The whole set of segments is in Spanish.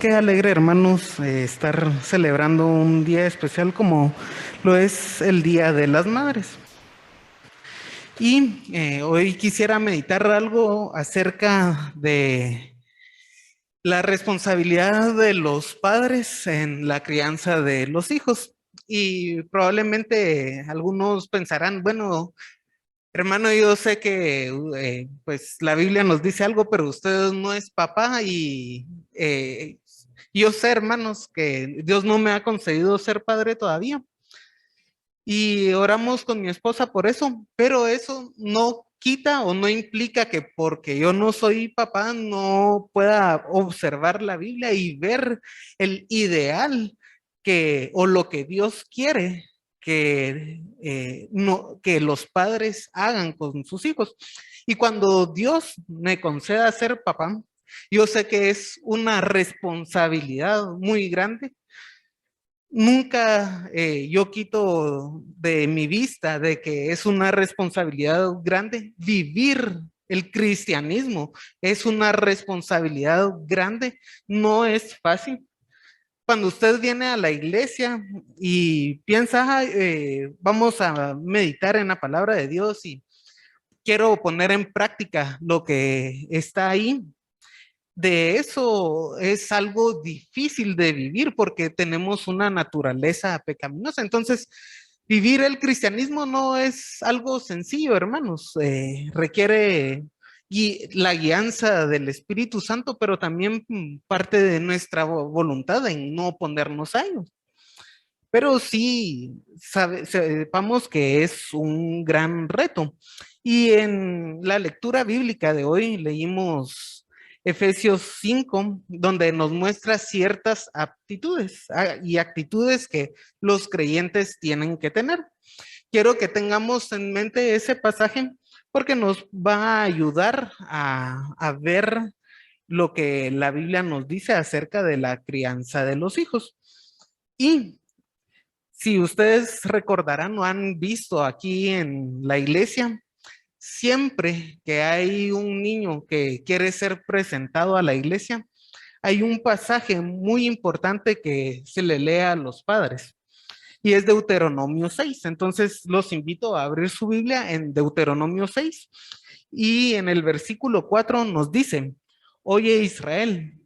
Qué alegre, hermanos, estar celebrando un día especial como lo es el Día de las Madres. Y hoy quisiera meditar algo acerca de la responsabilidad de los padres en la crianza de los hijos. Y probablemente algunos pensarán, bueno, hermano, yo sé que pues la Biblia nos dice algo, pero usted no es papá y yo sé, hermanos, que Dios no me ha concedido ser padre todavía. Y oramos con mi esposa por eso, pero eso no quita o no implica que porque yo no soy papá no pueda observar la Biblia y ver el ideal que o lo que Dios quiere que los padres hagan con sus hijos. Y cuando Dios me conceda ser papá, yo sé que es una responsabilidad muy grande. Nunca yo quito de mi vista de que es una responsabilidad grande vivir el cristianismo. Es una responsabilidad grande, no es fácil. Cuando usted viene a la iglesia y piensa, vamos a meditar en la palabra de Dios y quiero poner en práctica lo que está ahí, de eso es algo difícil de vivir porque tenemos una naturaleza pecaminosa. Entonces, vivir el cristianismo no es algo sencillo, hermanos. Requiere la guianza del Espíritu Santo, pero también parte de nuestra voluntad en no ponernos a ellos. Pero sí, sepamos que es un gran reto. Y en la lectura bíblica de hoy leímos Efesios 5, donde nos muestra ciertas aptitudes y actitudes que los creyentes tienen que tener. Quiero que tengamos en mente ese pasaje porque nos va a ayudar a ver lo que la Biblia nos dice acerca de la crianza de los hijos. Y si ustedes recordarán o han visto aquí en la iglesia, siempre que hay un niño que quiere ser presentado a la iglesia, hay un pasaje muy importante que se le lee a los padres y es Deuteronomio 6. Entonces los invito a abrir su Biblia en Deuteronomio 6 y en el versículo 4 nos dice, oye Israel,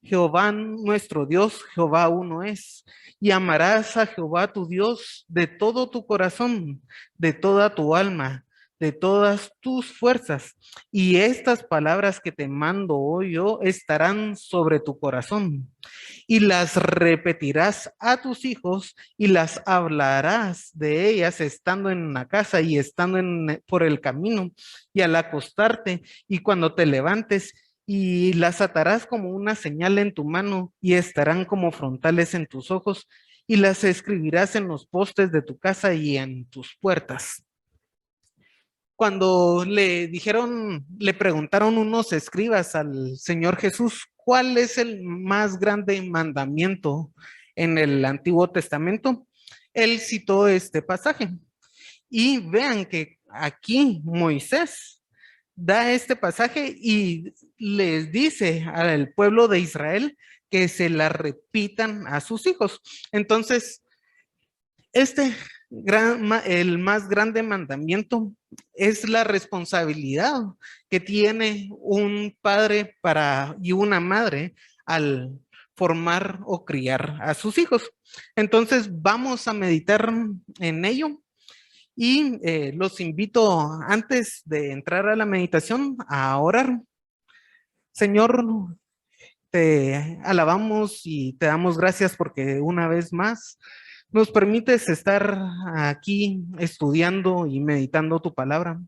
Jehová nuestro Dios, Jehová uno es, y amarás a Jehová tu Dios de todo tu corazón, de toda tu alma, de todas tus fuerzas. Y estas palabras que te mando hoy yo estarán sobre tu corazón y las repetirás a tus hijos y las hablarás de ellas estando en la casa y estando por el camino y al acostarte y cuando te levantes y las atarás como una señal en tu mano y estarán como frontales en tus ojos y las escribirás en los postes de tu casa y en tus puertas. Cuando le preguntaron unos escribas al Señor Jesús, ¿cuál es el más grande mandamiento en el Antiguo Testamento? Él citó este pasaje. Y vean que aquí Moisés da este pasaje y les dice al pueblo de Israel que se la repitan a sus hijos. Entonces, el más grande mandamiento es la responsabilidad que tiene un padre y una madre al formar o criar a sus hijos. Entonces vamos a meditar en ello y los invito antes de entrar a la meditación a orar. Señor, te alabamos y te damos gracias porque una vez más nos permites estar aquí estudiando y meditando tu palabra.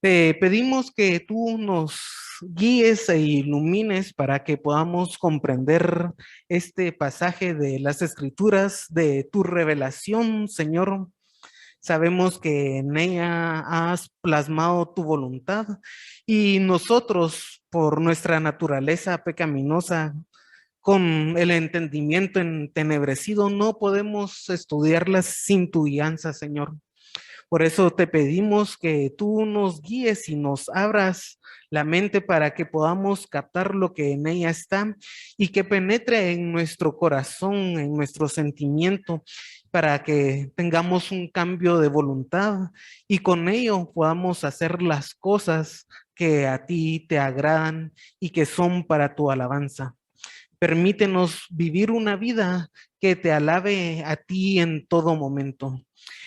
Te pedimos que tú nos guíes e ilumines para que podamos comprender este pasaje de las escrituras, de tu revelación, Señor. Sabemos que en ella has plasmado tu voluntad y nosotros, por nuestra naturaleza pecaminosa, con el entendimiento entenebrecido, no podemos estudiarlas sin tu guianza, Señor. Por eso te pedimos que tú nos guíes y nos abras la mente para que podamos captar lo que en ella está y que penetre en nuestro corazón, en nuestro sentimiento, para que tengamos un cambio de voluntad y con ello podamos hacer las cosas que a ti te agradan y que son para tu alabanza. Permítenos vivir una vida que te alabe a ti en todo momento.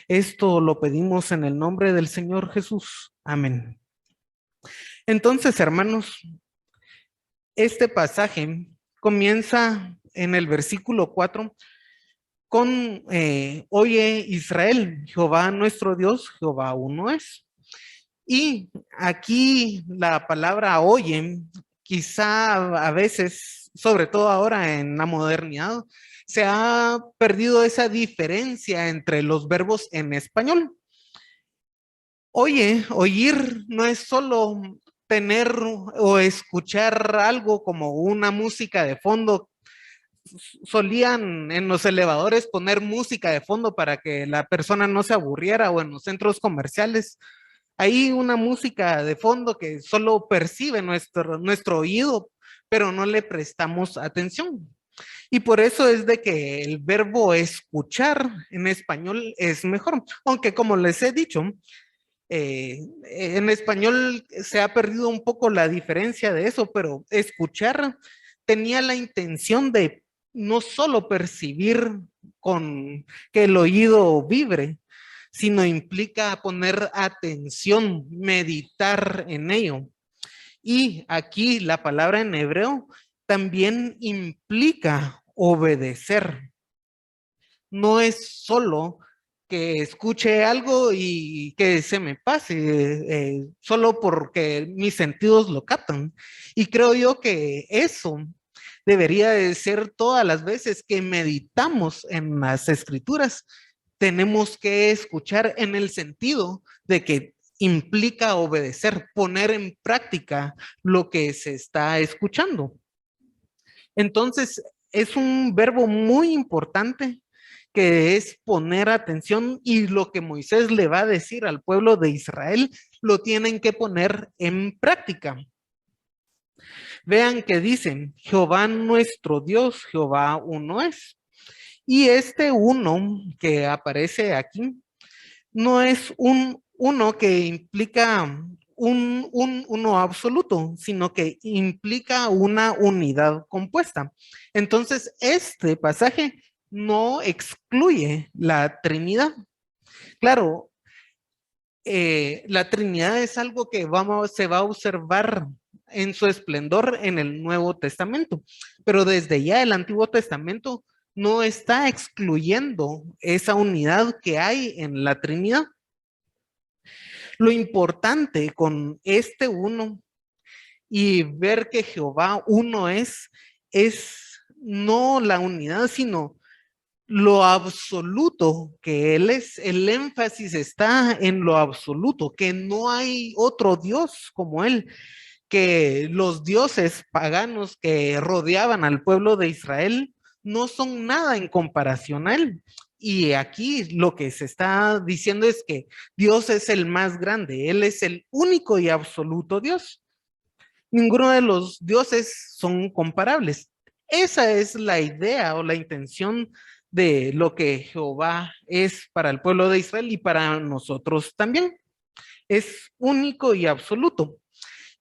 Esto lo pedimos en el nombre del Señor Jesús. Amén. Entonces, hermanos, este pasaje comienza en el versículo 4 con, oye Israel, Jehová nuestro Dios, Jehová uno es. Y aquí la palabra oye, quizá a veces, sobre todo ahora en la modernidad, se ha perdido esa diferencia entre los verbos en español. Oye, oír no es solo tener o escuchar algo como una música de fondo. Solían en los elevadores poner música de fondo para que la persona no se aburriera, o en los centros comerciales. Hay una música de fondo que solo percibe nuestro oído, pero no le prestamos atención. Y por eso es de que el verbo escuchar en español es mejor. Aunque como les he dicho, en español se ha perdido un poco la diferencia de eso, pero escuchar tenía la intención de no solo percibir con que el oído vibre, sino implica poner atención, meditar en ello. Y aquí la palabra en hebreo también implica obedecer. No es solo que escuche algo y que se me pase, solo porque mis sentidos lo captan. Y creo yo que eso debería de ser todas las veces que meditamos en las escrituras. Tenemos que escuchar en el sentido de que implica obedecer, poner en práctica lo que se está escuchando. Entonces, es un verbo muy importante que es poner atención, y lo que Moisés le va a decir al pueblo de Israel lo tienen que poner en práctica. Vean que dicen, Jehová nuestro Dios, Jehová uno es. Y este uno que aparece aquí no es un uno que implica un uno absoluto, sino que implica una unidad compuesta. Entonces, este pasaje no excluye la Trinidad. Claro, la Trinidad es algo que se va a observar en su esplendor en el Nuevo Testamento, pero desde ya el Antiguo Testamento no está excluyendo esa unidad que hay en la Trinidad. Lo importante con este uno y ver que Jehová uno es no la unidad, sino lo absoluto que Él es. El énfasis está en lo absoluto, que no hay otro Dios como Él, que los dioses paganos que rodeaban al pueblo de Israel no son nada en comparación a Él. Y aquí lo que se está diciendo es que Dios es el más grande, Él es el único y absoluto Dios. Ninguno de los dioses son comparables. Esa es la idea o la intención de lo que Jehová es para el pueblo de Israel y para nosotros también. Es único y absoluto.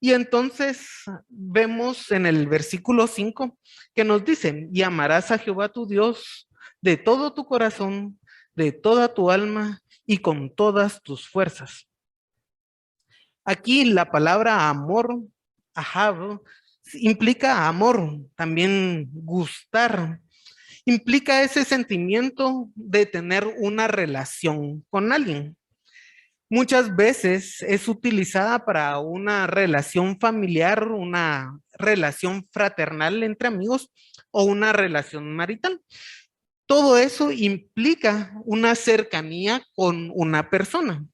Y entonces vemos en el versículo 5 que nos dicen, y amarás a Jehová tu Dios de todo tu corazón, de toda tu alma y con todas tus fuerzas. Aquí la palabra amor, ahab, implica amor, también gustar, implica ese sentimiento de tener una relación con alguien. Muchas veces es utilizada para una relación familiar, una relación fraternal entre amigos o una relación marital. Todo eso implica una cercanía con una persona.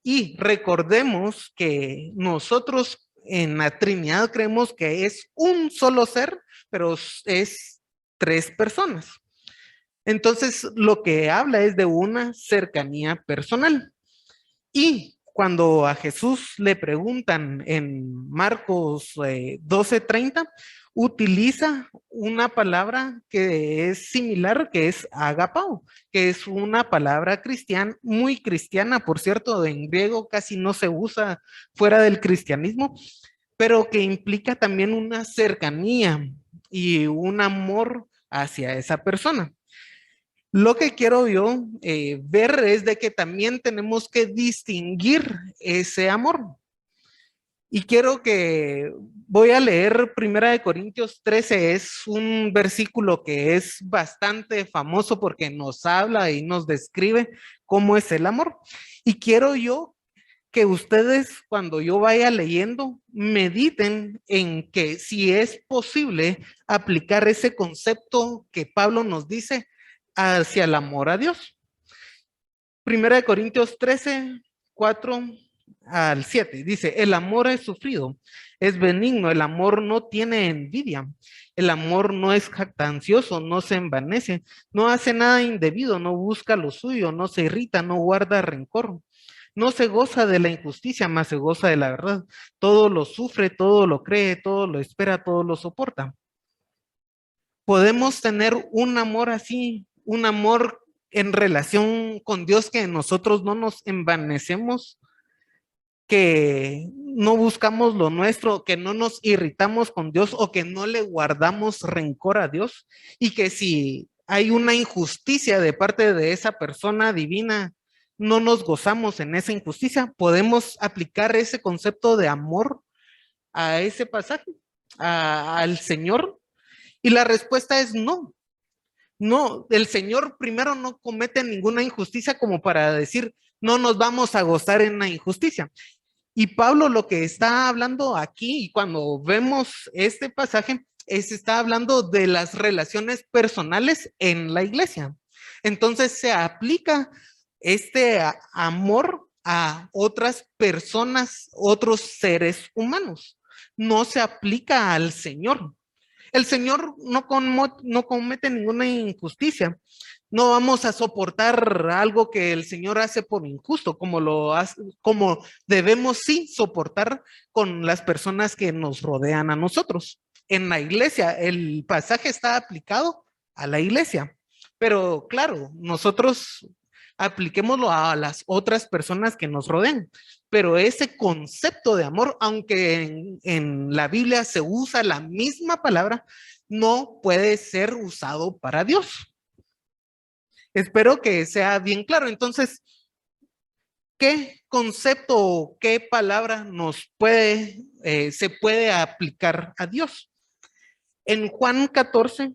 Y recordemos que nosotros en la Trinidad creemos que es un solo ser, pero es tres personas. Entonces, lo que habla es de una cercanía personal. Y cuando a Jesús le preguntan en Marcos 12:30, utiliza una palabra que es similar, que es agapao, que es una palabra cristiana, muy cristiana, por cierto, en griego casi no se usa fuera del cristianismo, pero que implica también una cercanía y un amor hacia esa persona. Lo que quiero yo ver es de que también tenemos que distinguir ese amor. Y quiero que voy a leer Primera de Corintios 13, es un versículo que es bastante famoso porque nos habla y nos describe cómo es el amor. Y quiero yo que ustedes cuando yo vaya leyendo mediten en que si es posible aplicar ese concepto que Pablo nos dice hacia el amor a Dios. Primera de Corintios 13, 4 al 7, dice, el amor es sufrido, es benigno, el amor no tiene envidia, el amor no es jactancioso, no se envanece, no hace nada indebido, no busca lo suyo, no se irrita, no guarda rencor. No se goza de la injusticia, más se goza de la verdad. Todo lo sufre, todo lo cree, todo lo espera, todo lo soporta. Podemos tener un amor así, un amor en relación con Dios, que nosotros no nos envanecemos, que no buscamos lo nuestro, que no nos irritamos con Dios o que no le guardamos rencor a Dios, y que si hay una injusticia de parte de esa persona divina, no nos gozamos en esa injusticia. Podemos aplicar ese concepto de amor a ese pasaje, al Señor, y la respuesta es no. No, el Señor primero no comete ninguna injusticia como para decir, no nos vamos a gozar en la injusticia. Y Pablo lo que está hablando aquí, y cuando vemos este pasaje, está hablando de las relaciones personales en la iglesia. Entonces se aplica este amor a otras personas, otros seres humanos. No se aplica al Señor. El Señor no comete ninguna injusticia. No vamos a soportar algo que el Señor hace por injusto, como debemos sí soportar con las personas que nos rodean a nosotros. En la iglesia, el pasaje está aplicado a la iglesia, pero claro, nosotros apliquémoslo a las otras personas que nos rodean. Pero ese concepto de amor, aunque en la Biblia se usa la misma palabra, no puede ser usado para Dios. Espero que sea bien claro. Entonces, ¿qué concepto o qué palabra se puede aplicar a Dios? En Juan 14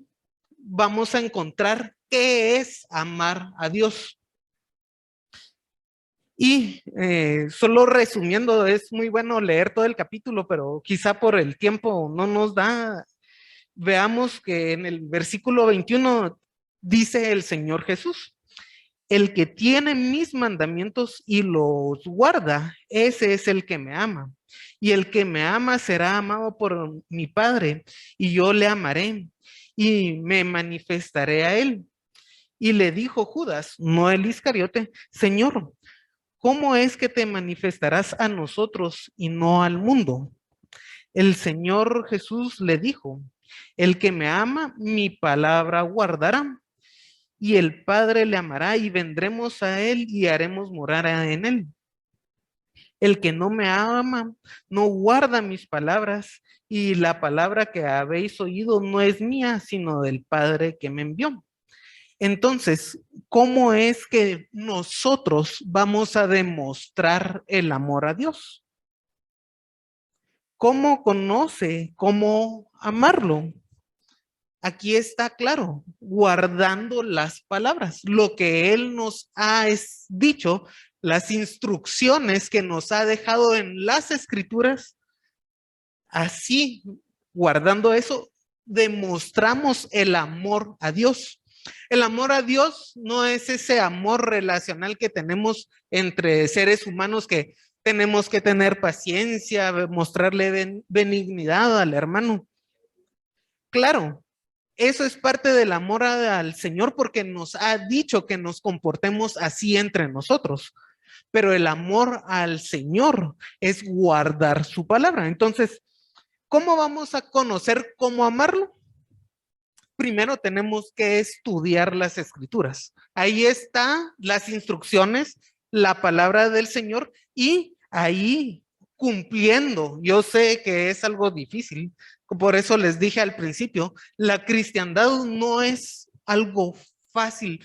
vamos a encontrar qué es amar a Dios. Y solo resumiendo, es muy bueno leer todo el capítulo, pero quizá por el tiempo no nos da. Veamos que en el versículo 21 dice el Señor Jesús, el que tiene mis mandamientos y los guarda, ese es el que me ama. Y el que me ama será amado por mi Padre, y yo le amaré y me manifestaré a él. Y le dijo Judas, no el Iscariote, Señor, ¿cómo es que te manifestarás a nosotros y no al mundo? El Señor Jesús le dijo, el que me ama, mi palabra guardará, y el Padre le amará, y vendremos a él y haremos morada en él. El que no me ama, no guarda mis palabras, y la palabra que habéis oído no es mía, sino del Padre que me envió. Entonces, ¿cómo es que nosotros vamos a demostrar el amor a Dios? ¿Cómo conoce cómo amarlo? Aquí está claro, guardando las palabras, lo que Él nos ha dicho, las instrucciones que nos ha dejado en las escrituras, así, guardando eso, demostramos el amor a Dios. El amor a Dios no es ese amor relacional que tenemos entre seres humanos, que tenemos que tener paciencia, mostrarle benignidad al hermano. Claro, eso es parte del amor al Señor porque nos ha dicho que nos comportemos así entre nosotros. pero el amor al Señor es guardar su palabra. Entonces, ¿cómo vamos a conocer cómo amarlo? Primero tenemos que estudiar las escrituras. Ahí están las instrucciones, la palabra del Señor y ahí cumpliendo. Yo sé que es algo difícil, por eso les dije al principio, la cristiandad no es algo fácil.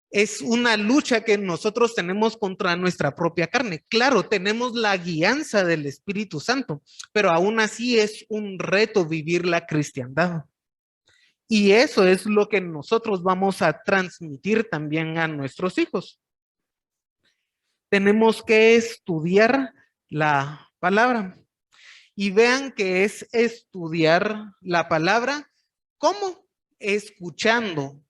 Es una lucha que nosotros tenemos contra nuestra propia carne. Claro, tenemos la guianza del Espíritu Santo, pero aún así es un reto vivir la cristiandad. Y eso es lo que nosotros vamos a transmitir también a nuestros hijos. Tenemos que estudiar la palabra. Y vean que es estudiar la palabra, ¿cómo? Escuchando,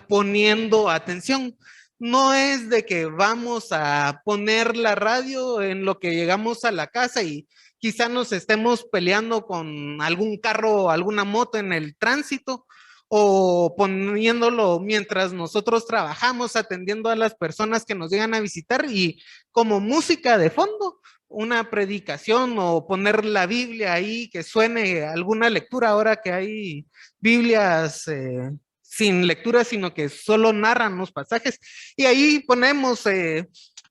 poniendo atención. No es de que vamos a poner la radio en lo que llegamos a la casa y quizá nos estemos peleando con algún carro o alguna moto en el tránsito, o poniéndolo mientras nosotros trabajamos atendiendo a las personas que nos llegan a visitar y como música de fondo, una predicación o poner la Biblia ahí que suene alguna lectura ahora que hay Biblias sin lectura, sino que solo narran los pasajes. Y ahí ponemos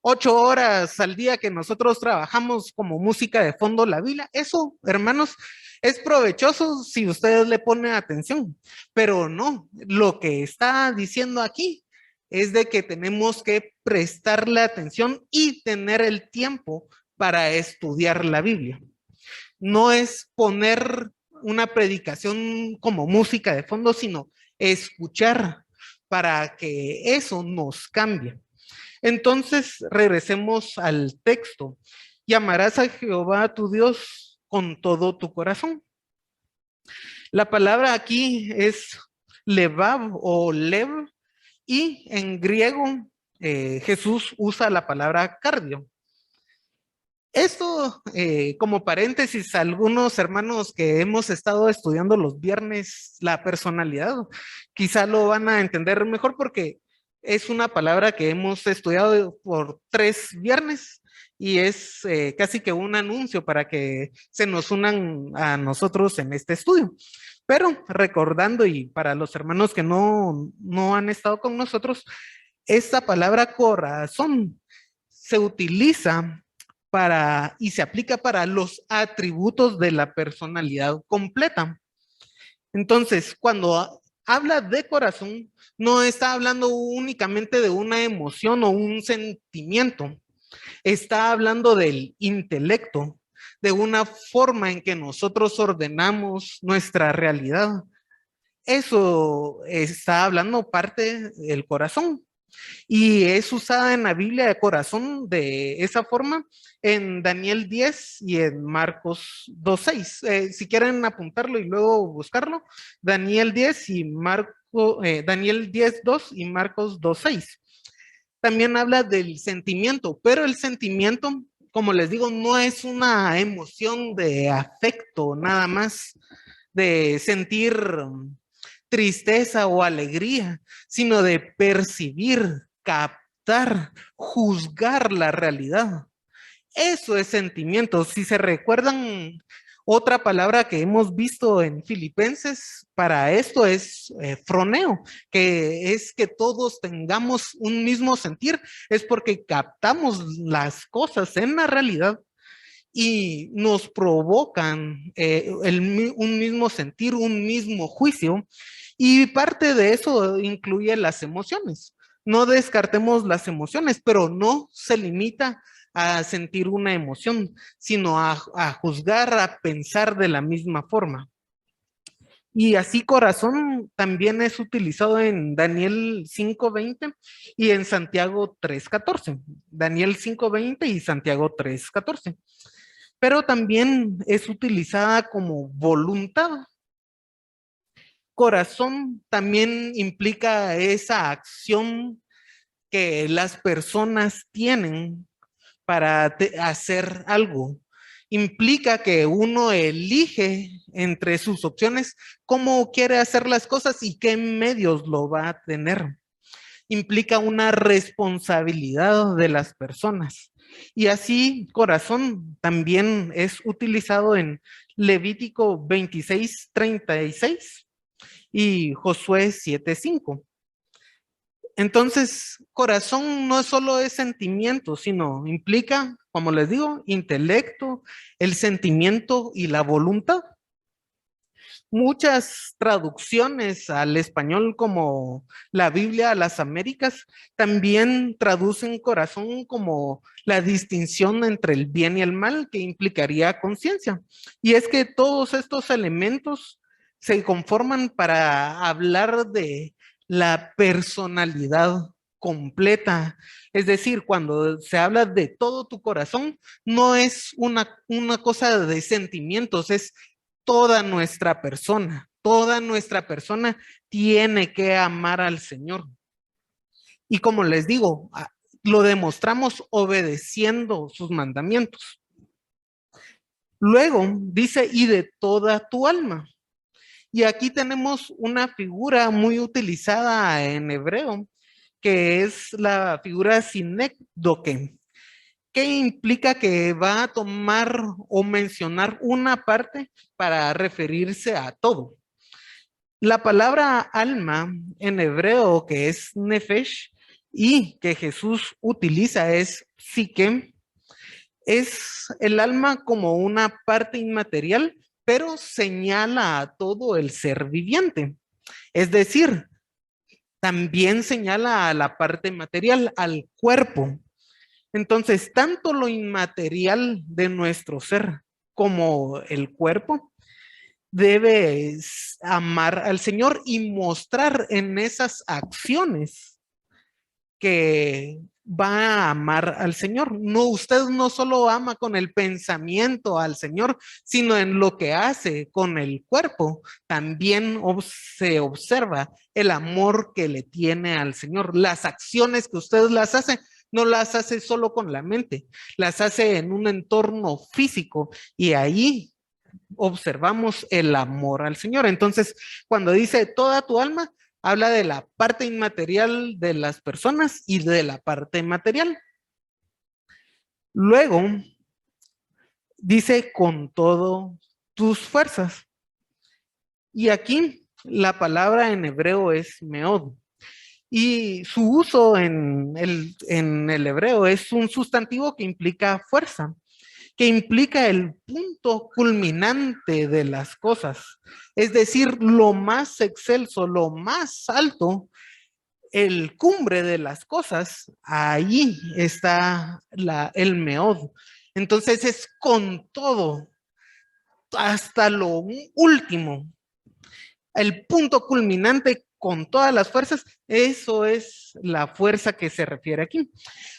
8 horas al día que nosotros trabajamos como música de fondo la Biblia. Eso, hermanos, es provechoso si ustedes le ponen atención, pero no, lo que está diciendo aquí es de que tenemos que prestarle atención y tener el tiempo para estudiar la Biblia. No es poner una predicación como música de fondo, sino escuchar para que eso nos cambie. Entonces, regresemos al texto. Y amarás a Jehová tu Dios con todo tu corazón. La palabra aquí es levav o lev, y en griego Jesús usa la palabra cardio. Esto, como paréntesis, algunos hermanos que hemos estado estudiando los viernes la personalidad, quizá lo van a entender mejor porque es una palabra que hemos estudiado por 3 viernes y es casi que un anuncio para que se nos unan a nosotros en este estudio. Pero recordando, y para los hermanos que no han estado con nosotros, esta palabra corazón se utiliza y se aplica para los atributos de la personalidad completa. Entonces, cuando habla de corazón, no está hablando únicamente de una emoción o un sentimiento, está hablando del intelecto, de una forma en que nosotros ordenamos nuestra realidad. Eso está hablando parte del corazón. Y es usada en la Biblia de corazón de esa forma en Daniel 10 y en Marcos 2:6. Si quieren apuntarlo y luego buscarlo, Daniel 10 y Daniel 10:2 y Marcos 2:6. También habla del sentimiento, pero el sentimiento, como les digo, no es una emoción de afecto nada más, de sentir tristeza o alegría, sino de percibir, captar, juzgar la realidad. Eso es sentimiento. Si se recuerdan, otra palabra que hemos visto en Filipenses para esto es froneo, que es que todos tengamos un mismo sentir, es porque captamos las cosas en la realidad y nos provocan un mismo sentir, un mismo juicio, y parte de eso incluye las emociones. No descartemos las emociones, pero no se limita a sentir una emoción, sino a juzgar, a pensar de la misma forma. Y así corazón también es utilizado en Daniel 5:20 y en Santiago 3:14. Daniel 5:20 y Santiago 3:14. Pero también es utilizada como voluntad. Corazón también implica esa acción que las personas tienen para hacer algo. Implica que uno elige entre sus opciones cómo quiere hacer las cosas y qué medios lo va a tener. implica una responsabilidad de las personas. Y así corazón también es utilizado en Levítico 26:36 y Josué 7:5. Entonces, corazón no solo es sentimiento, sino implica, como les digo, intelecto, el sentimiento y la voluntad. Muchas traducciones al español, como la Biblia a las Américas, también traducen corazón como la distinción entre el bien y el mal, que implicaría conciencia. Y es que todos estos elementos se conforman para hablar de la personalidad completa. Es decir, cuando se habla de todo tu corazón, no es una cosa de sentimientos, es toda nuestra persona tiene que amar al Señor. Y como les digo, lo demostramos obedeciendo sus mandamientos. Luego dice, y de toda tu alma. Y aquí tenemos una figura muy utilizada en hebreo, que es la figura sinécdoque, que implica que va a tomar o mencionar una parte para referirse a todo. La palabra alma en hebreo, que es nefesh, y que Jesús utiliza es psique, es el alma como una parte inmaterial, pero señala a todo el ser viviente. Es decir, también señala a la parte material, al cuerpo. Entonces, tanto lo inmaterial de nuestro ser como el cuerpo debes amar al Señor y mostrar en esas acciones que va a amar al Señor. No, usted no solo ama con el pensamiento al Señor, sino en lo que hace con el cuerpo. También se observa el amor que le tiene al Señor. Las acciones que usted las hace, no las hace solo con la mente, las hace en un entorno físico y ahí observamos el amor al Señor. Entonces, cuando dice toda tu alma, habla de la parte inmaterial de las personas y de la parte material. Luego, dice con todo tus fuerzas. Y aquí la palabra en hebreo es meod. Y su uso en el hebreo es un sustantivo que implica fuerza, que implica el punto culminante de las cosas, es decir, lo más excelso, lo más alto, el cumbre de las cosas, ahí está el meod. Entonces es con todo, hasta lo último, el punto culminante con todas las fuerzas, eso es la fuerza que se refiere aquí.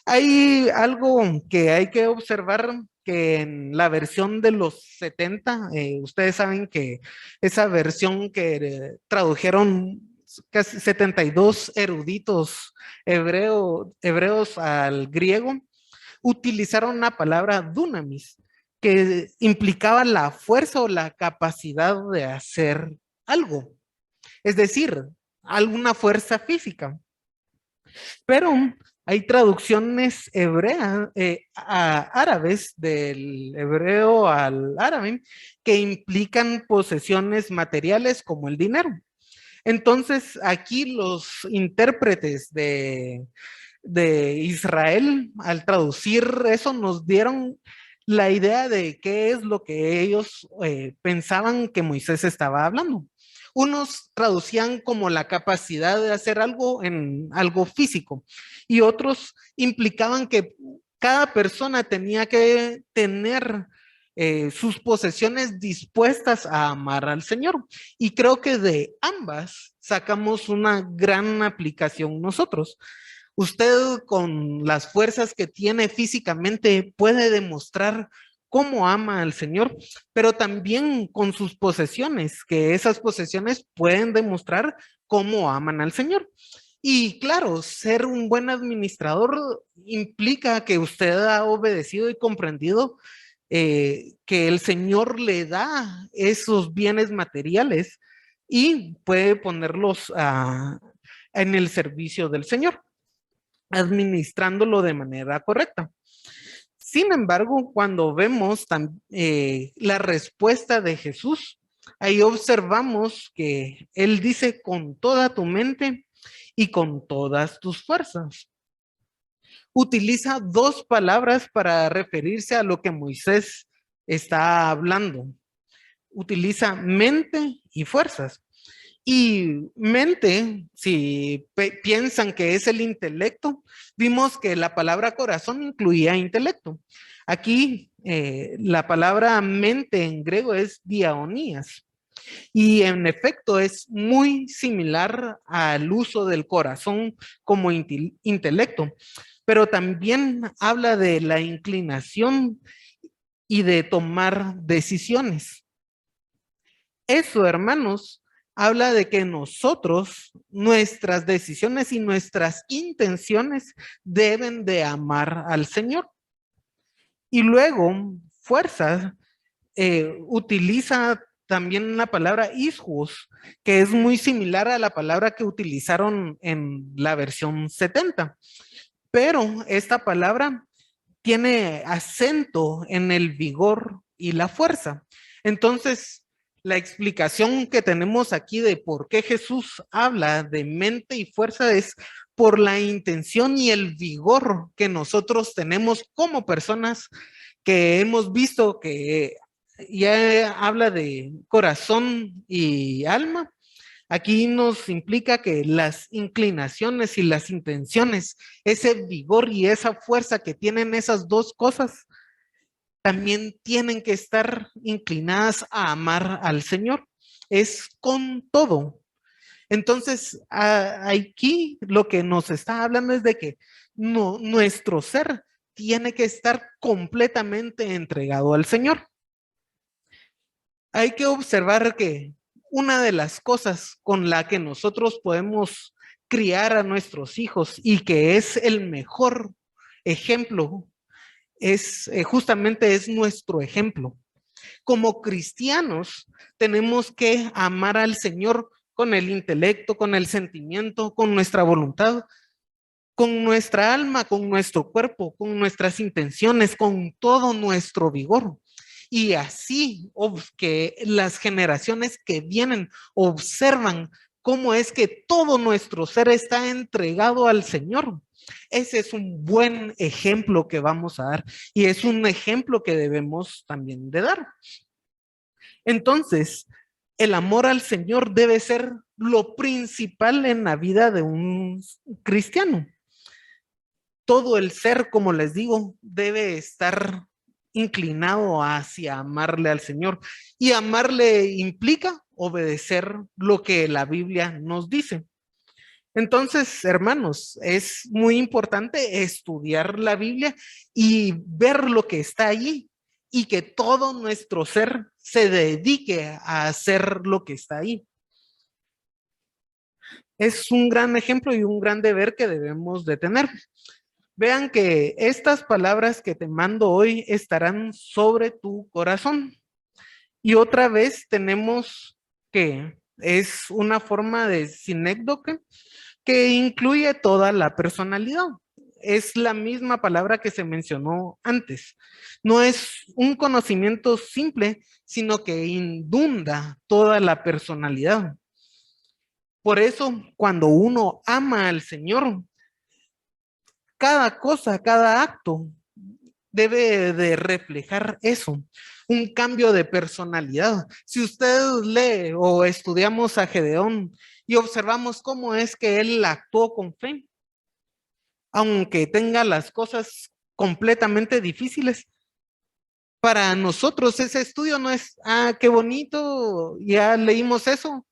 Hay algo que hay que observar, que en la versión de los 70, ustedes saben que esa versión que tradujeron casi 72 eruditos hebreos al griego, utilizaron una palabra dunamis, que implicaba la fuerza o la capacidad de hacer algo, es decir, alguna fuerza física. Pero hay traducciones árabes del hebreo al árabe que implican posesiones materiales como el dinero. Entonces, aquí los intérpretes de Israel, al traducir eso, nos dieron la idea de qué es lo que ellos pensaban que Moisés estaba hablando. Unos traducían como la capacidad de hacer algo en algo físico y otros implicaban que cada persona tenía que tener sus posesiones dispuestas a amar al Señor. Y creo que de ambas sacamos una gran aplicación nosotros. Usted con las fuerzas que tiene físicamente puede demostrar cómo ama al Señor, pero también con sus posesiones, que esas posesiones pueden demostrar cómo aman al Señor. Y claro, ser un buen administrador implica que usted ha obedecido y comprendido que el Señor le da esos bienes materiales y puede ponerlos en el servicio del Señor, administrándolo de manera correcta. Sin embargo, cuando vemos la respuesta de Jesús, ahí observamos que Él dice con toda tu mente y con todas tus fuerzas. Utiliza dos palabras para referirse a lo que Moisés está hablando. Utiliza mente y fuerzas. Y mente, si piensan que es el intelecto, vimos que la palabra corazón incluía intelecto. Aquí la palabra mente en griego es diaonías. Y en efecto es muy similar al uso del corazón como intelecto, pero también habla de la inclinación y de tomar decisiones. Eso, hermanos, habla de que nosotros, nuestras decisiones y nuestras intenciones deben de amar al Señor. Y luego, fuerza, utiliza también la palabra isjus, que es muy similar a la palabra que utilizaron en la versión 70. Pero esta palabra tiene acento en el vigor y la fuerza. Entonces, la explicación que tenemos aquí de por qué Jesús habla de mente y fuerza es por la intención y el vigor que nosotros tenemos como personas que hemos visto que ya habla de corazón y alma. Aquí nos implica que las inclinaciones y las intenciones, ese vigor y esa fuerza que tienen esas dos cosas, también tienen que estar inclinadas a amar al Señor. Es con todo. Entonces, aquí lo que nos está hablando es de que nuestro ser tiene que estar completamente entregado al Señor. Hay que observar que una de las cosas con la que nosotros podemos criar a nuestros hijos y que es el mejor ejemplo es justamente es nuestro ejemplo. Como cristianos tenemos que amar al Señor con el intelecto, con el sentimiento, con nuestra voluntad, con nuestra alma, con nuestro cuerpo, con nuestras intenciones, con todo nuestro vigor. Y así que las generaciones que vienen observan cómo es que todo nuestro ser está entregado al Señor. Ese es un buen ejemplo que vamos a dar y es un ejemplo que debemos también de dar. Entonces, el amor al Señor debe ser lo principal en la vida de un cristiano. Todo el ser, como les digo, debe estar inclinado hacia amarle al Señor. Y amarle implica obedecer lo que la Biblia nos dice. Entonces, hermanos, es muy importante estudiar la Biblia y ver lo que está allí y que todo nuestro ser se dedique a hacer lo que está ahí. Es un gran ejemplo y un gran deber que debemos de tener. Vean que estas palabras que te mando hoy estarán sobre tu corazón. Y otra vez tenemos que es una forma de sinécdoque que incluye toda la personalidad. Es la misma palabra que se mencionó antes. No es un conocimiento simple, sino que inunda toda la personalidad. Por eso, cuando uno ama al Señor, cada cosa, cada acto debe de reflejar eso, un cambio de personalidad. Si usted lee o estudiamos a Gedeón y observamos cómo es que él actuó con fe, aunque tenga las cosas completamente difíciles, para nosotros ese estudio no es, qué bonito, ya leímos eso.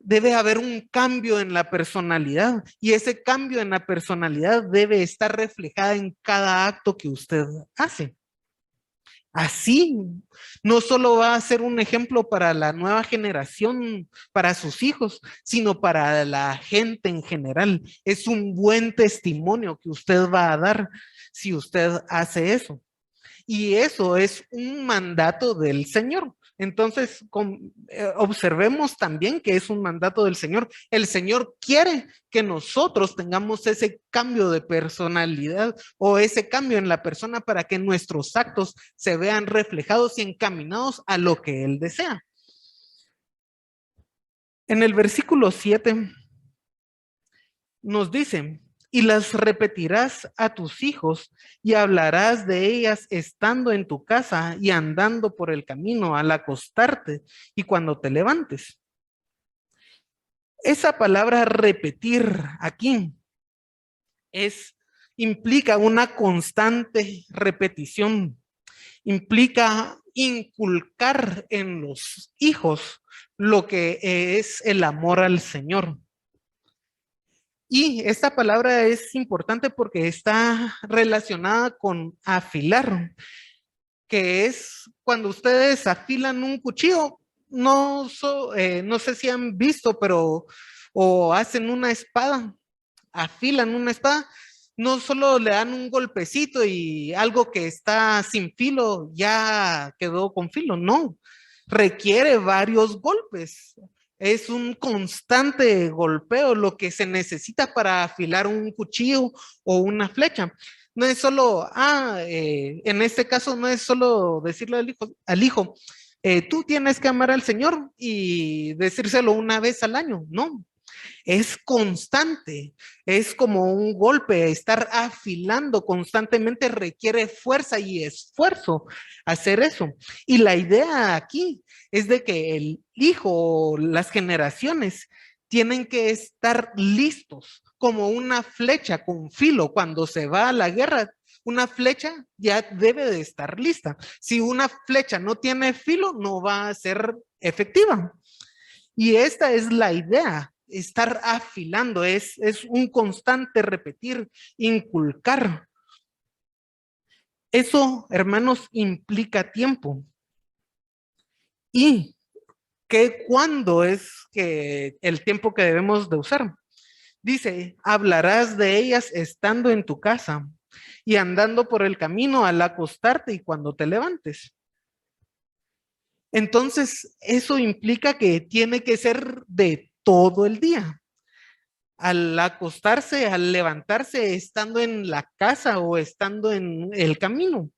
Debe haber un cambio en la personalidad y ese cambio en la personalidad debe estar reflejada en cada acto que usted hace. Así, no solo va a ser un ejemplo para la nueva generación, para sus hijos, sino para la gente en general. Es un buen testimonio que usted va a dar si usted hace eso. Y eso es un mandato del Señor. Entonces, observemos también que es un mandato del Señor. El Señor quiere que nosotros tengamos ese cambio de personalidad o ese cambio en la persona para que nuestros actos se vean reflejados y encaminados a lo que Él desea. En el versículo 7 nos dice, y las repetirás a tus hijos y hablarás de ellas estando en tu casa y andando por el camino al acostarte y cuando te levantes. Esa palabra repetir aquí implica una constante repetición, implica inculcar en los hijos lo que es el amor al Señor. Y esta palabra es importante porque está relacionada con afilar, que es cuando ustedes afilan un cuchillo, no sé si han visto, pero o hacen una espada, afilan una espada, no solo le dan un golpecito y algo que está sin filo ya quedó con filo, no, requiere varios golpes. Es un constante golpeo lo que se necesita para afilar un cuchillo o una flecha. No es solo, en este caso no es solo decirle al hijo, tú tienes que amar al Señor y decírselo una vez al año. No, es constante, es como un golpe, estar afilando constantemente requiere fuerza y esfuerzo hacer eso. Y la idea aquí es de que el hijo, las generaciones, tienen que estar listos como una flecha con filo cuando se va a la guerra. Una flecha ya debe de estar lista. Si una flecha no tiene filo, no va a ser efectiva. Y esta es la idea, estar afilando, es un constante repetir, inculcar. Eso, hermanos, implica tiempo. ¿Y cuándo es que el tiempo que debemos de usar? Dice, hablarás de ellas estando en tu casa y andando por el camino al acostarte y cuando te levantes. Entonces, eso implica que tiene que ser de todo el día. Al acostarse, al levantarse, estando en la casa o estando en el camino.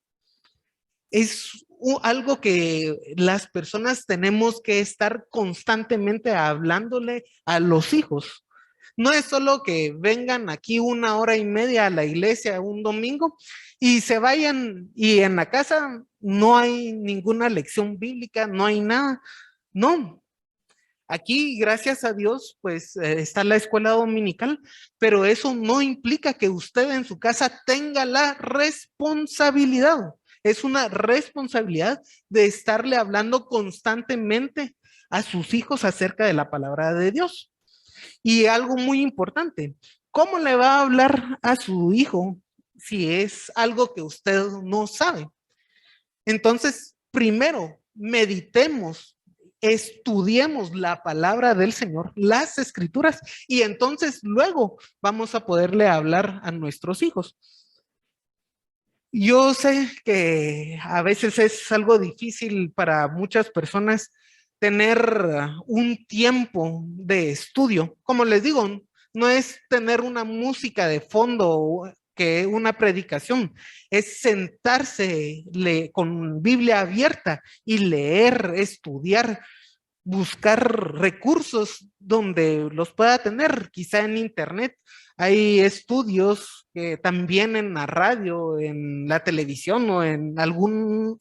Es algo que las personas tenemos que estar constantemente hablándole a los hijos. No es solo que vengan aquí 1 hora y media a la iglesia un domingo y se vayan y en la casa no hay ninguna lección bíblica, no hay nada. No, aquí, gracias a Dios, pues está la escuela dominical, pero eso no implica que usted en su casa tenga la responsabilidad. Es una responsabilidad de estarle hablando constantemente a sus hijos acerca de la palabra de Dios. Y algo muy importante, ¿cómo le va a hablar a su hijo si es algo que usted no sabe? Entonces, primero, meditemos, estudiemos la palabra del Señor, las escrituras, y entonces luego vamos a poderle hablar a nuestros hijos. Yo sé que a veces es algo difícil para muchas personas tener un tiempo de estudio. Como les digo, no es tener una música de fondo que una predicación, es sentarse con Biblia abierta y leer, estudiar, buscar recursos donde los pueda tener, quizá en internet. Hay estudios que también en la radio, en la televisión o en algún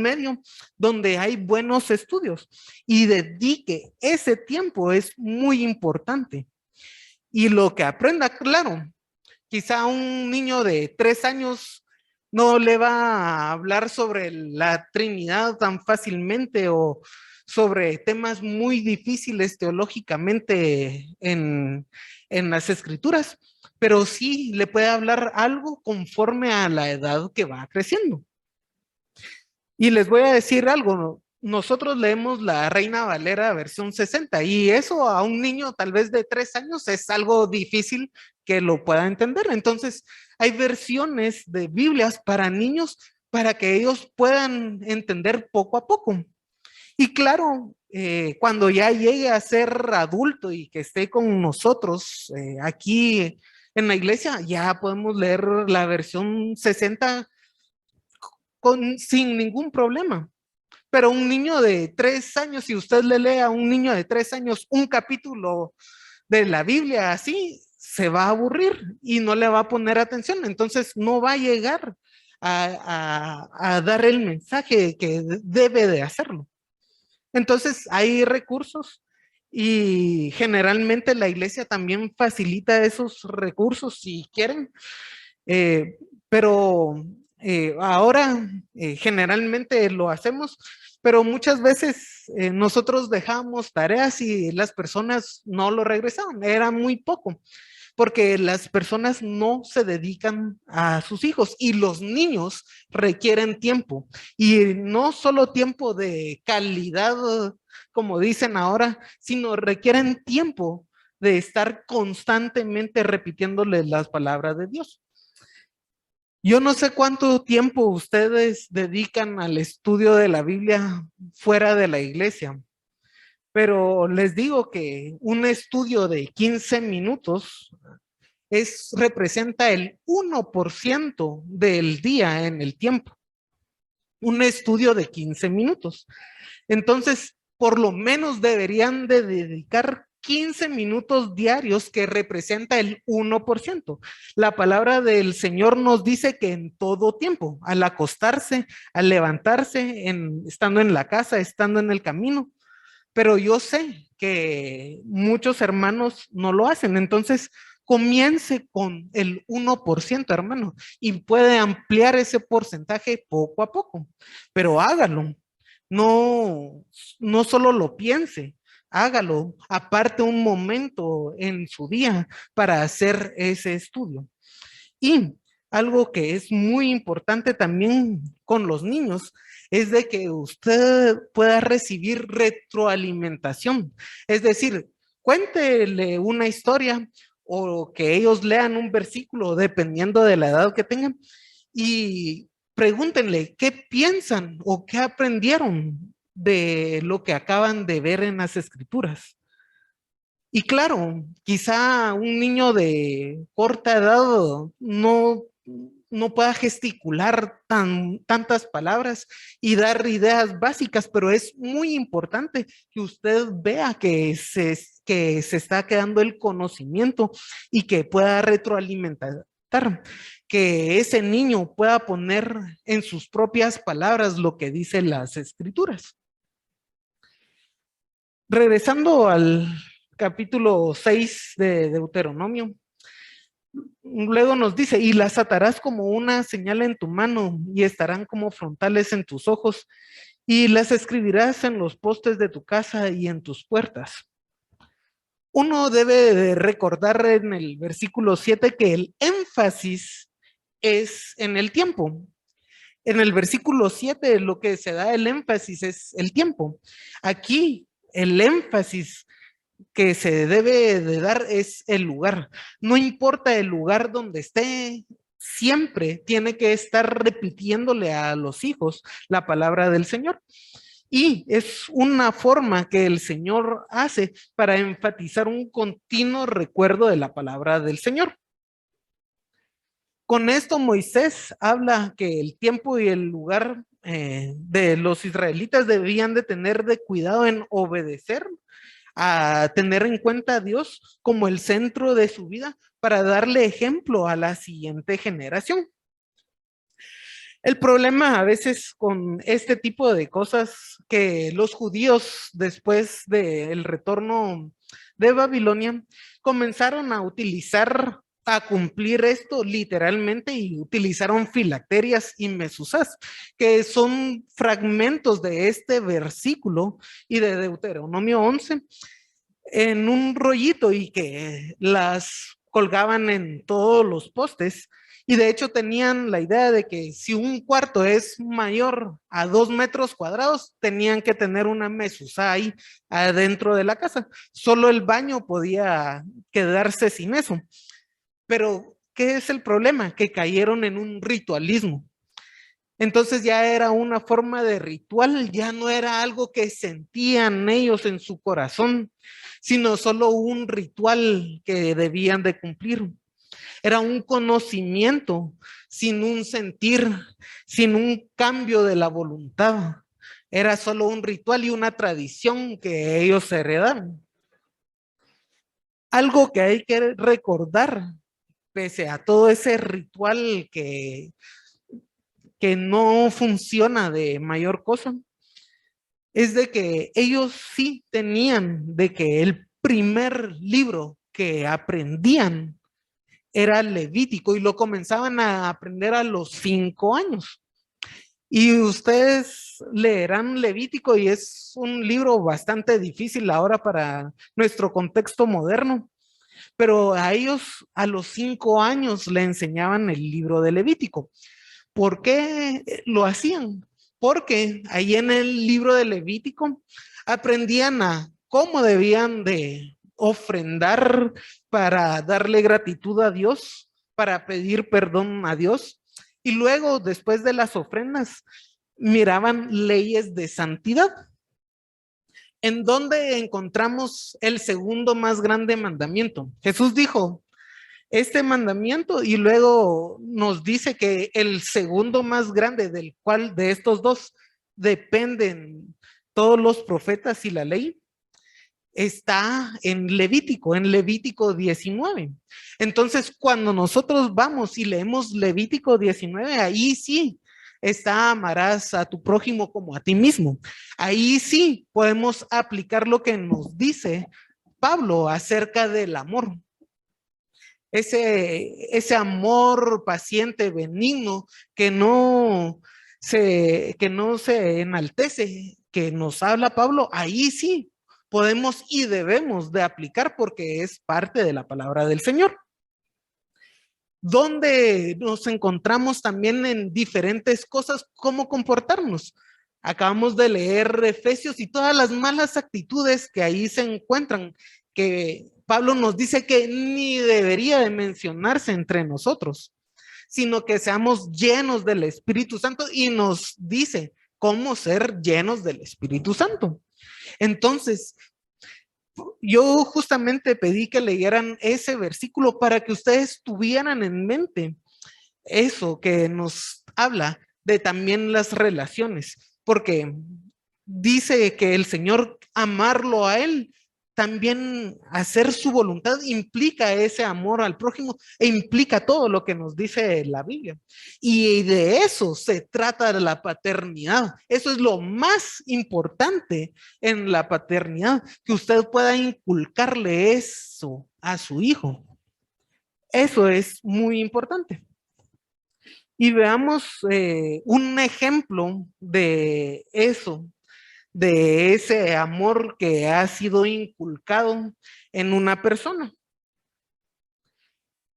medio donde hay buenos estudios y dedique ese tiempo, es muy importante. Y lo que aprenda, claro, quizá un niño de 3 años no le va a hablar sobre la Trinidad tan fácilmente o sobre temas muy difíciles teológicamente en las escrituras, pero sí le puede hablar algo conforme a la edad que va creciendo. Y les voy a decir algo, nosotros leemos la Reina Valera versión 60 y eso a un niño tal vez de 3 años es algo difícil que lo pueda entender. Entonces, hay versiones de Biblias para niños para que ellos puedan entender poco a poco. Y claro, cuando ya llegue a ser adulto y que esté con nosotros aquí en la iglesia, ya podemos leer la versión 60 sin ningún problema. Pero un niño de 3 años, si usted le lee a un niño de 3 años un capítulo de la Biblia así, se va a aburrir y no le va a poner atención. Entonces no va a llegar a dar el mensaje que debe de hacerlo. Entonces hay recursos y generalmente la iglesia también facilita esos recursos si quieren, eh, pero ahora generalmente lo hacemos, pero muchas veces nosotros dejamos tareas y las personas no lo regresaban, era muy poco porque las personas no se dedican a sus hijos y los niños requieren tiempo y no solo tiempo de calidad, como dicen ahora, sino requieren tiempo de estar constantemente repitiéndole las palabras de Dios. Yo no sé cuánto tiempo ustedes dedican al estudio de la Biblia fuera de la iglesia, pero les digo que un estudio de 15 minutos representa el 1% del día en el tiempo. Un estudio de 15 minutos. Entonces, por lo menos deberían de dedicar 15 minutos diarios, que representa el 1%. La palabra del Señor nos dice que en todo tiempo, al acostarse, al levantarse, estando en la casa, estando en el camino, pero yo sé que muchos hermanos no lo hacen. Entonces, comience con el 1%, hermano, y puede ampliar ese porcentaje poco a poco, pero hágalo. No, no solo lo piense, hágalo. Aparte un momento en su día para hacer ese estudio. Y algo que es muy importante también con los niños es de que usted pueda recibir retroalimentación. Es decir, cuéntele una historia o que ellos lean un versículo dependiendo de la edad que tengan y pregúntenle qué piensan o qué aprendieron de lo que acaban de ver en las escrituras. Y claro, quizá un niño de corta edad no pueda gesticular tantas palabras y dar ideas básicas, pero es muy importante que usted vea que se está quedando el conocimiento y que pueda retroalimentar, que ese niño pueda poner en sus propias palabras lo que dicen las escrituras. Regresando al capítulo 6 de Deuteronomio, luego nos dice, y las atarás como una señal en tu mano y estarán como frontales en tus ojos y las escribirás en los postes de tu casa y en tus puertas. Uno debe de recordar en el versículo 7 que el énfasis es en el tiempo. En el versículo 7 lo que se da el énfasis es el tiempo. Aquí el énfasis que se debe de dar es el lugar. No importa el lugar donde esté, siempre tiene que estar repitiéndole a los hijos la palabra del Señor. Y es una forma que el Señor hace para enfatizar un continuo recuerdo de la palabra del Señor. Con esto Moisés habla que el tiempo y el lugar de los israelitas debían de tener de cuidado en obedecer, a tener en cuenta a Dios como el centro de su vida para darle ejemplo a la siguiente generación. El problema a veces con este tipo de cosas que los judíos después del retorno de Babilonia comenzaron a utilizar, a cumplir esto literalmente, y utilizaron filacterias y mesuzás, que son fragmentos de este versículo y de Deuteronomio 11 en un rollito y que las colgaban en todos los postes. Y de hecho tenían la idea de que si un cuarto es mayor a 2 metros cuadrados, tenían que tener una mezuzá ahí adentro de la casa. Solo el baño podía quedarse sin eso. Pero, ¿qué es el problema? Que cayeron en un ritualismo. Entonces ya era una forma de ritual, ya no era algo que sentían ellos en su corazón, sino solo un ritual que debían de cumplir. Era un conocimiento sin un sentir, sin un cambio de la voluntad. Era solo un ritual y una tradición que ellos heredaron. Algo que hay que recordar, pese a todo ese ritual que no funciona de mayor cosa, es de que ellos sí tenían de que el primer libro que aprendían era Levítico y lo comenzaban a aprender a los 5 años. Y ustedes leerán Levítico y es un libro bastante difícil ahora para nuestro contexto moderno, pero a ellos a los 5 años le enseñaban el libro de Levítico. ¿Por qué lo hacían? Porque ahí en el libro de Levítico aprendían a cómo debían de ofrendar para darle gratitud a Dios, para pedir perdón a Dios. Y luego, después de las ofrendas, miraban leyes de santidad. ¿En dónde encontramos el segundo más grande mandamiento? Jesús dijo, este mandamiento y luego nos dice que el segundo más grande del cual de estos dos dependen todos los profetas y la ley está en Levítico 19. Entonces, cuando nosotros vamos y leemos Levítico 19, ahí sí está amarás a tu prójimo como a ti mismo. Ahí sí podemos aplicar lo que nos dice Pablo acerca del amor. Ese amor paciente, benigno, que no se enaltece, que nos habla Pablo, ahí sí podemos y debemos de aplicar porque es parte de la palabra del Señor. Donde nos encontramos también en diferentes cosas, cómo comportarnos. Acabamos de leer Efesios y todas las malas actitudes que ahí se encuentran, que Pablo nos dice que ni debería de mencionarse entre nosotros, sino que seamos llenos del Espíritu Santo y nos dice cómo ser llenos del Espíritu Santo. Entonces, yo justamente pedí que leyeran ese versículo para que ustedes tuvieran en mente eso que nos habla de también las relaciones, porque dice que el Señor amarlo a Él, también hacer su voluntad implica ese amor al prójimo e implica todo lo que nos dice la Biblia. Y de eso se trata de la paternidad. Eso es lo más importante en la paternidad, que usted pueda inculcarle eso a su hijo. Eso es muy importante. Y veamos un ejemplo de eso, de ese amor que ha sido inculcado en una persona.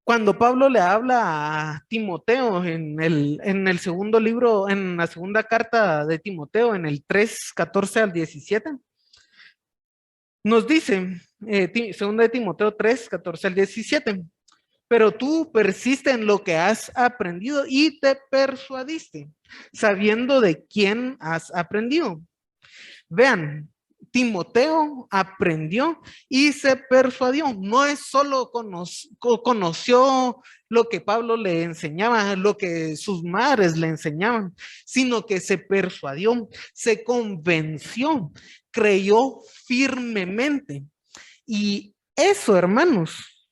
Cuando Pablo le habla a Timoteo en el segundo libro, en la segunda carta de Timoteo, en el 3:14 al 17, nos dice, segunda de Timoteo 3:14 al 17, pero tú persiste en lo que has aprendido y te persuadiste, sabiendo de quién has aprendido. Vean, Timoteo aprendió y se persuadió. No es solo conoció lo que Pablo le enseñaba, lo que sus madres le enseñaban, sino que se persuadió, se convenció, creyó firmemente. Y eso, hermanos,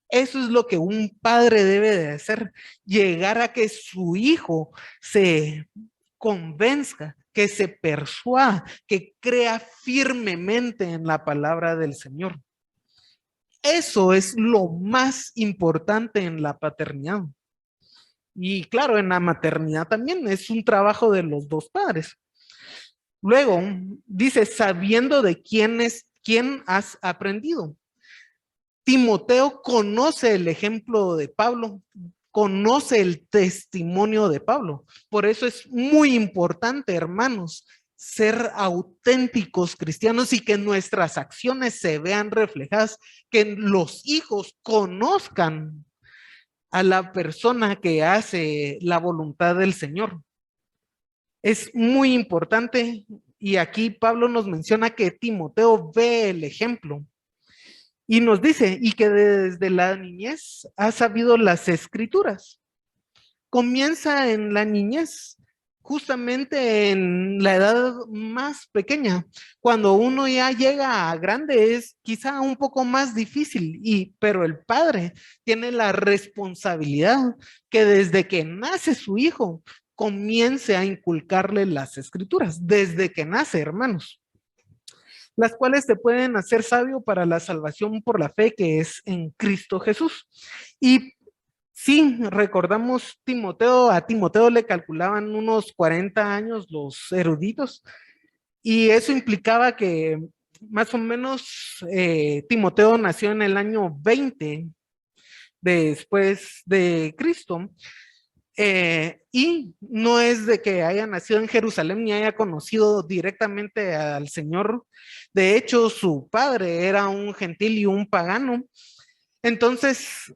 eso es lo que un padre debe de hacer, llegar a que su hijo se convenzca, que se persuada, que crea firmemente en la palabra del Señor. Eso es lo más importante en la paternidad. Y claro, en la maternidad también es un trabajo de los dos padres. Luego dice, sabiendo de quién has aprendido. Timoteo conoce el ejemplo de Pablo, conoce el testimonio de Pablo. Por eso es muy importante, hermanos, ser auténticos cristianos y que nuestras acciones se vean reflejadas, que los hijos conozcan a la persona que hace la voluntad del Señor. Es muy importante y aquí Pablo nos menciona que Timoteo ve el ejemplo y nos dice, y que desde la niñez ha sabido las escrituras. Comienza en la niñez, justamente en la edad más pequeña. Cuando uno ya llega a grande es quizá un poco más difícil, pero el padre tiene la responsabilidad que desde que nace su hijo comience a inculcarle las escrituras, desde que nace, hermanos, las cuales te pueden hacer sabio para la salvación por la fe que es en Cristo Jesús. Y sí, recordamos a Timoteo le calculaban unos 40 años los eruditos y eso implicaba que más o menos Timoteo nació en el año 20 después de Cristo. Y no es de que haya nacido en Jerusalén ni haya conocido directamente al Señor. De hecho, su padre era un gentil y un pagano. Entonces,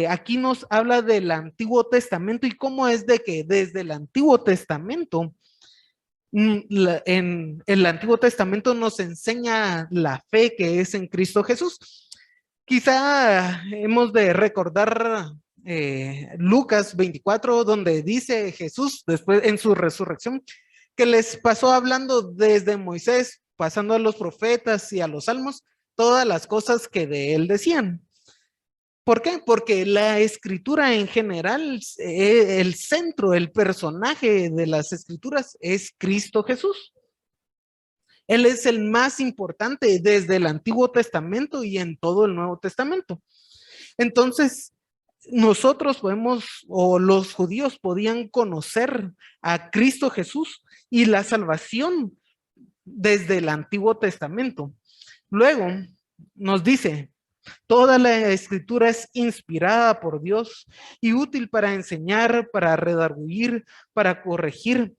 aquí nos habla del Antiguo Testamento y cómo es de que desde el Antiguo Testamento, en el Antiguo Testamento nos enseña la fe que es en Cristo Jesús. Quizá hemos de recordar Lucas 24, donde dice Jesús después en su resurrección, que les pasó hablando desde Moisés, pasando a los profetas y a los salmos, todas las cosas que de él decían. ¿Por qué? Porque la escritura en general, el centro, el personaje de las escrituras es Cristo Jesús. Él es el más importante desde el Antiguo Testamento y en todo el Nuevo Testamento. Entonces, nosotros podemos, o los judíos podían conocer a Cristo Jesús y la salvación desde el Antiguo Testamento. Luego nos dice, toda la escritura es inspirada por Dios y útil para enseñar, para redarguir, para corregir,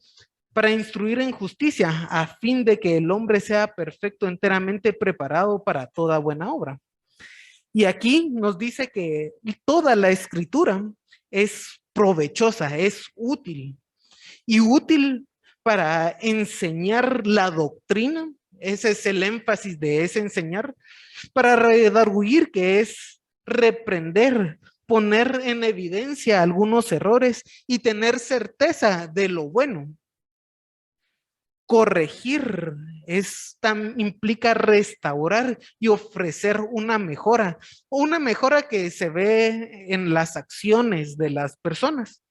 para instruir en justicia, a fin de que el hombre sea perfecto, enteramente preparado para toda buena obra. Y aquí nos dice que toda la escritura es provechosa, es útil y útil para enseñar la doctrina. Ese es el énfasis de ese enseñar, para redarguir, que es reprender, poner en evidencia algunos errores y tener certeza de lo bueno. Corregir implica restaurar y ofrecer una mejora que se ve en las acciones de las personas.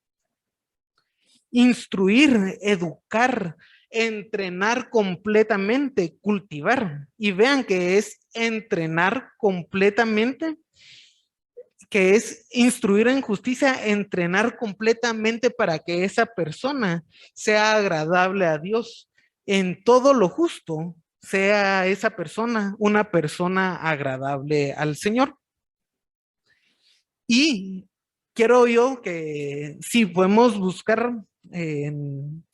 Instruir, educar, entrenar completamente, cultivar. Y vean que es entrenar completamente, que es instruir en justicia, entrenar completamente para que esa persona sea agradable a Dios. En todo lo justo, sea esa persona una persona agradable al Señor. Y quiero yo que si podemos buscar en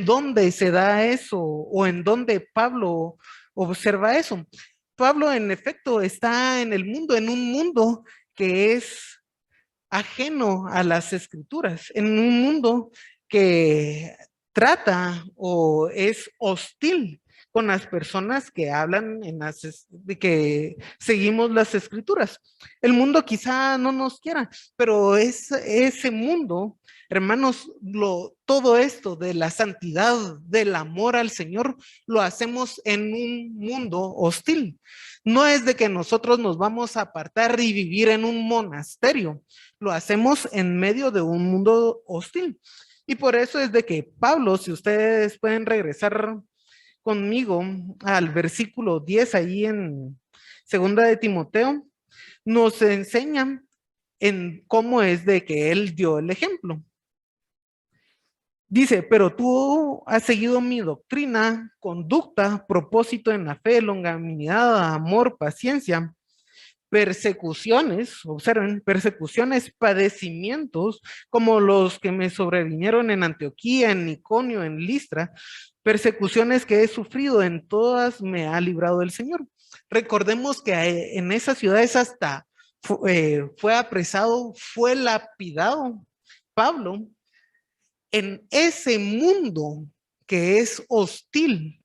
dónde se da eso o en dónde Pablo observa eso. Pablo en efecto está en un mundo que es ajeno a las escrituras, en un mundo que trata o es hostil con las personas que hablan de que seguimos las escrituras. El mundo quizá no nos quiera, pero ese mundo, hermanos, todo esto de la santidad, del amor al Señor, lo hacemos en un mundo hostil. No es de que nosotros nos vamos a apartar y vivir en un monasterio, lo hacemos en medio de un mundo hostil. Y por eso es de que Pablo, si ustedes pueden regresar conmigo al versículo 10 ahí en segunda de Timoteo, nos enseña en cómo es de que él dio el ejemplo. Dice, pero tú has seguido mi doctrina, conducta, propósito en la fe, longanimidad, amor, paciencia, persecuciones, observen, persecuciones, padecimientos, como los que me sobrevinieron en Antioquía, en Iconio, en Listra, persecuciones que he sufrido, en todas me ha librado el Señor. Recordemos que en esas ciudades hasta fue apresado, fue lapidado Pablo, En ese mundo que es hostil,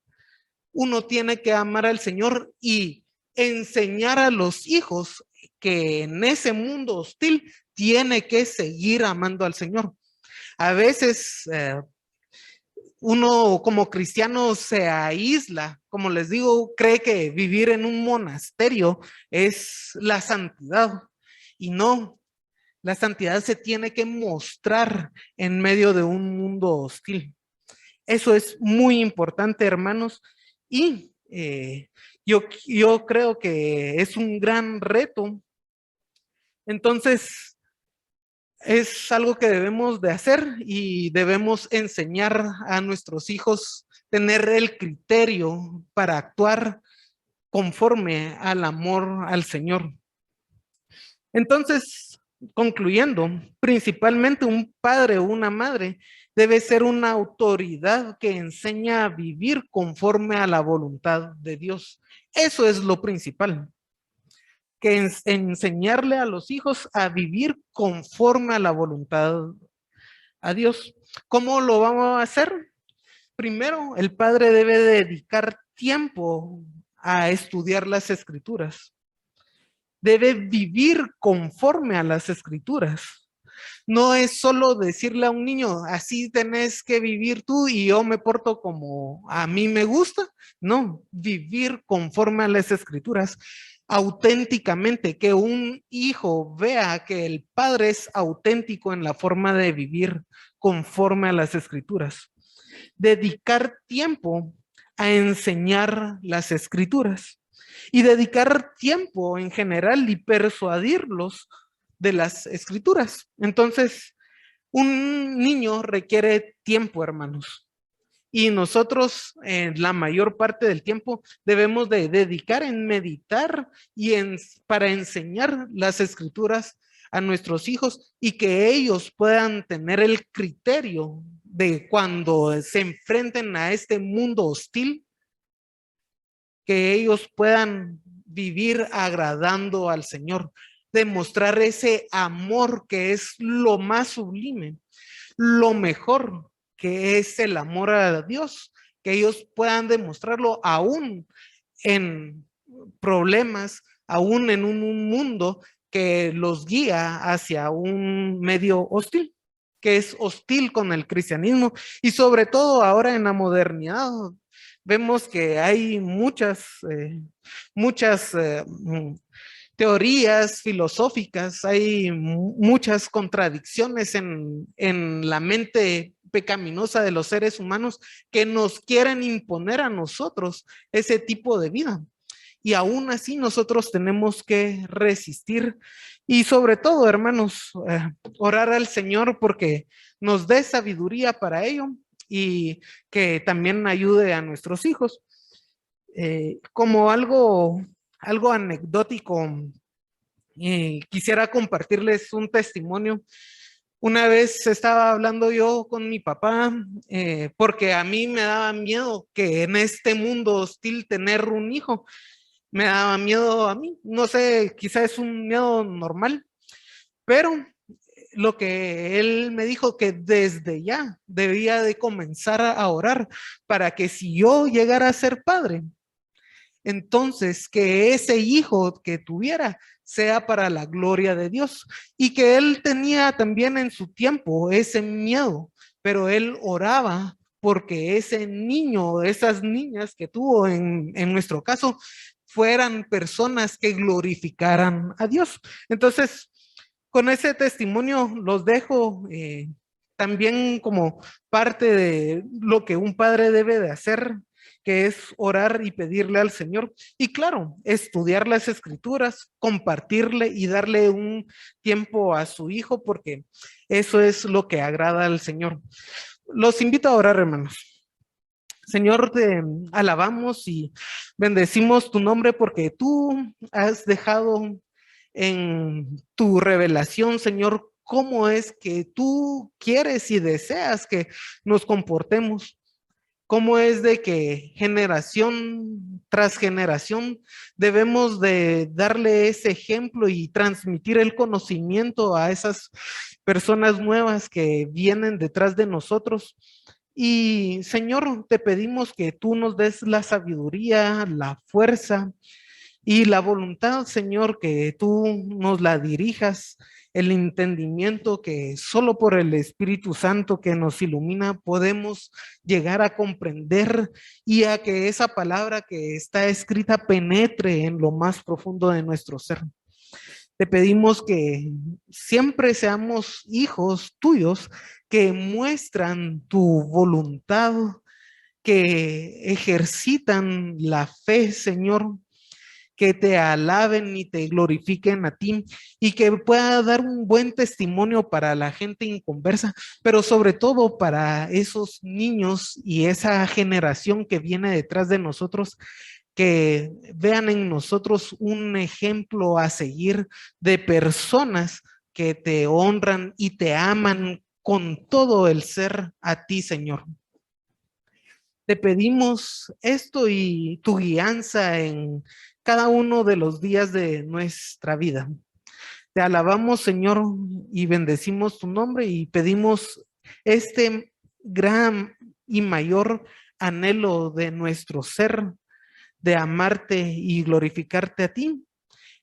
uno tiene que amar al Señor y enseñar a los hijos que en ese mundo hostil tiene que seguir amando al Señor. A veces uno como cristiano se aísla, como les digo, cree que vivir en un monasterio es la santidad y no, la santidad se tiene que mostrar en medio de un mundo hostil. Eso es muy importante, hermanos, y yo creo que es un gran reto. Entonces, es algo que debemos de hacer y debemos enseñar a nuestros hijos, tener el criterio para actuar conforme al amor al Señor. Entonces, concluyendo, principalmente un padre o una madre debe ser una autoridad que enseña a vivir conforme a la voluntad de Dios. Eso es lo principal, que enseñarle a los hijos a vivir conforme a la voluntad a Dios. ¿Cómo lo vamos a hacer? Primero, el padre debe dedicar tiempo a estudiar las escrituras. Debe vivir conforme a las escrituras. No es solo decirle a un niño, así tenés que vivir tú y yo me porto como a mí me gusta. No, vivir conforme a las escrituras auténticamente, que un hijo vea que el padre es auténtico en la forma de vivir conforme a las escrituras. Dedicar tiempo a enseñar las escrituras y dedicar tiempo en general y persuadirlos de las escrituras. Entonces, un niño requiere tiempo, hermanos. Y nosotros, en la mayor parte del tiempo, debemos de dedicar en meditar y para enseñar las escrituras a nuestros hijos y que ellos puedan tener el criterio de cuando se enfrenten a este mundo hostil, que ellos puedan vivir agradando al Señor, demostrar ese amor que es lo más sublime, lo mejor que es el amor a Dios, que ellos puedan demostrarlo aún en problemas, aún en un mundo que los guía hacia un medio hostil, que es hostil con el cristianismo y sobre todo ahora en la modernidad. Vemos que hay muchas teorías filosóficas, hay muchas contradicciones en la mente pecaminosa de los seres humanos que nos quieren imponer a nosotros ese tipo de vida. Y aún así nosotros tenemos que resistir y sobre todo, hermanos, orar al Señor porque nos dé sabiduría para ello y que también ayude a nuestros hijos. Como algo anecdótico, quisiera compartirles un testimonio. Una vez estaba hablando yo con mi papá porque a mí me daba miedo que en este mundo hostil tener un hijo. Me daba miedo a mí. No sé, quizás es un miedo normal, pero lo que él me dijo que desde ya debía de comenzar a orar para que si yo llegara a ser padre, entonces que ese hijo que tuviera sea para la gloria de Dios y que él tenía también en su tiempo ese miedo, pero él oraba porque ese niño, esas niñas que tuvo en nuestro caso, fueran personas que glorificaran a Dios. Entonces, con ese testimonio los dejo también como parte de lo que un padre debe de hacer, que es orar y pedirle al Señor. Y claro, estudiar las escrituras, compartirle y darle un tiempo a su hijo, porque eso es lo que agrada al Señor. Los invito a orar, hermanos. Señor, te alabamos y bendecimos tu nombre porque tú has dejado en tu revelación, Señor, cómo es que tú quieres y deseas que nos comportemos. cómo es de que generación tras generación debemos de darle ese ejemplo y transmitir el conocimiento a esas personas nuevas que vienen detrás de nosotros. Y Señor, te pedimos que tú nos des la sabiduría, la fuerza y la voluntad, Señor, que tú nos la dirijas, el entendimiento que solo por el Espíritu Santo que nos ilumina podemos llegar a comprender y a que esa palabra que está escrita penetre en lo más profundo de nuestro ser. Te pedimos que siempre seamos hijos tuyos que muestran tu voluntad, que ejercitan la fe, Señor, que te alaben y te glorifiquen a ti y que pueda dar un buen testimonio para la gente inconversa, pero sobre todo para esos niños y esa generación que viene detrás de nosotros, que vean en nosotros un ejemplo a seguir de personas que te honran y te aman con todo el ser a ti, Señor. Te pedimos esto y tu guianza en cada uno de los días de nuestra vida. Te alabamos, Señor, y bendecimos tu nombre y pedimos este gran y mayor anhelo de nuestro ser, de amarte y glorificarte a ti,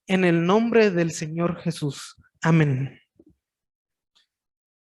en el nombre del Señor Jesús. Amén.